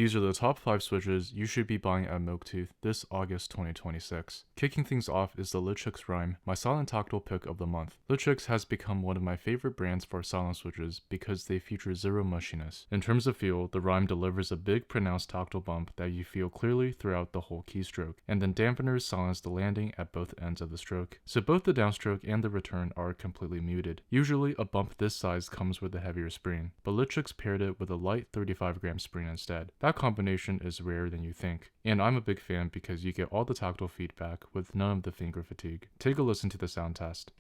These are the top 5 switches you should be buying at Milktooth this August 2026. Kicking things off is the Lichix Rime, my silent tactile pick of the month. Lichix has become one of my favorite brands for silent switches because they feature zero mushiness. In terms of feel, the Rime delivers a big pronounced tactile bump that you feel clearly throughout the whole keystroke, and then dampeners silence the landing at both ends of the stroke. So both the downstroke and the return are completely muted. Usually a bump this size comes with a heavier spring, but Lichix paired it with a light 35-gram spring instead. That combination is rarer than you think, and I'm a big fan because you get all the tactile feedback with none of the finger fatigue. Take a listen to the sound test.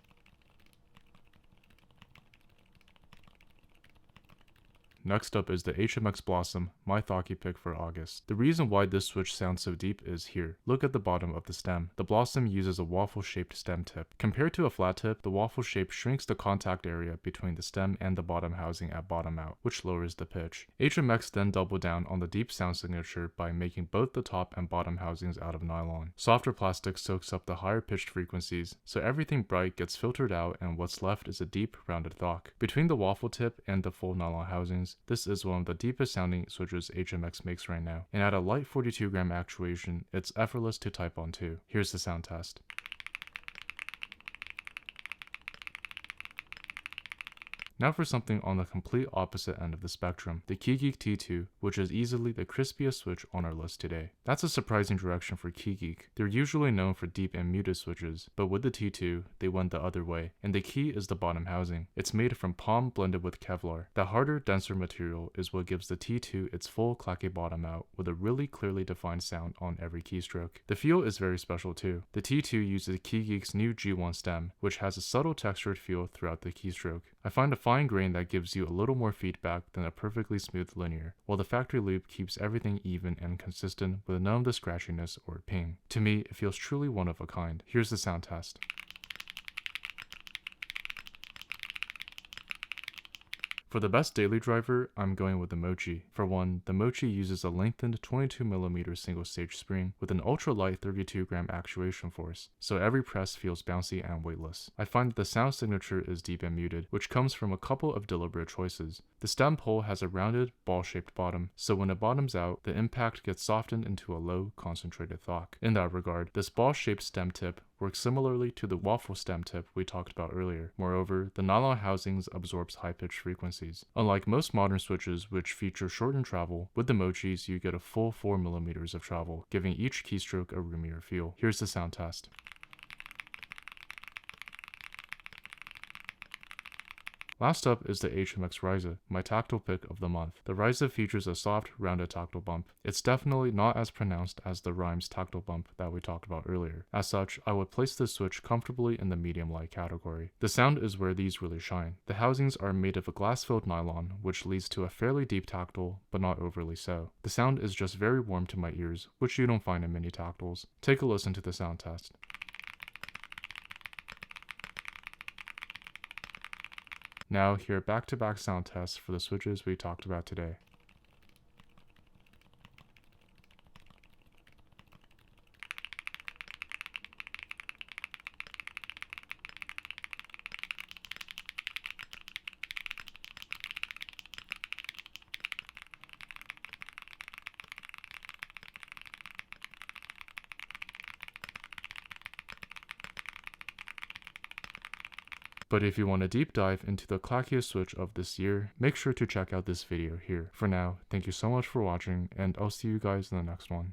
Next up is the HMX Blossom, my Thocky pick for August. The reason why this switch sounds so deep is here. Look at the bottom of the stem. The Blossom uses a waffle-shaped stem tip. Compared to a flat tip, the waffle shape shrinks the contact area between the stem and the bottom housing at bottom out, which lowers the pitch. HMX then doubled down on the deep sound signature by making both the top and bottom housings out of nylon. Softer plastic soaks up the higher pitched frequencies, so everything bright gets filtered out and what's left is a deep, rounded thock. Between the waffle tip and the full nylon housings, this is one of the deepest sounding switches HMX makes right now, and at a light 42-gram actuation, it's effortless to type on too. Here's the sound test. Now for something on the complete opposite end of the spectrum, the KeyGeek T2, which is easily the crispiest switch on our list today. That's a surprising direction for KeyGeek. They're usually known for deep and muted switches, but with the T2, they went the other way, and the key is the bottom housing. It's made from palm blended with Kevlar. The harder, denser material is what gives the T2 its full clacky bottom out, with a really clearly defined sound on every keystroke. The feel is very special too. The T2 uses KeyGeek's new G1 stem, which has a subtle textured feel throughout the keystroke. I find a fine grain that gives you a little more feedback than a perfectly smooth linear, while the factory loop keeps everything even and consistent with none of the scratchiness or ping. To me, it feels truly one of a kind. Here's the sound test. For the best daily driver, I'm going with the Mochi. For one, the Mochi uses a lengthened 22mm single stage spring with an ultra-light 32-gram actuation force, so every press feels bouncy and weightless. I find that the sound signature is deep and muted, which comes from a couple of deliberate choices. The stem pole has a rounded, ball-shaped bottom, so when it bottoms out, the impact gets softened into a low, concentrated thock. In that regard, this ball-shaped stem tip works similarly to the waffle stem tip we talked about earlier. Moreover, the nylon housings absorbs high-pitched frequencies. Unlike most modern switches which feature shortened travel, with the Mochis you get a full 4mm of travel, giving each keystroke a roomier feel. Here's the sound test. Last up is the HMX Raisa, my tactile pick of the month. The Raisa features a soft, rounded tactile bump. It's definitely not as pronounced as the Rime's tactile bump that we talked about earlier. As such, I would place this switch comfortably in the medium light category. The sound is where these really shine. The housings are made of a glass-filled nylon, which leads to a fairly deep tactile, but not overly so. The sound is just very warm to my ears, which you don't find in many tactiles. Take a listen to the sound test. Now, here are back-to-back sound tests for the switches we talked about today. But if you want a deep dive into the clackiest switch of this year, make sure to check out this video here. For now, thank you so much for watching, and I'll see you guys in the next one.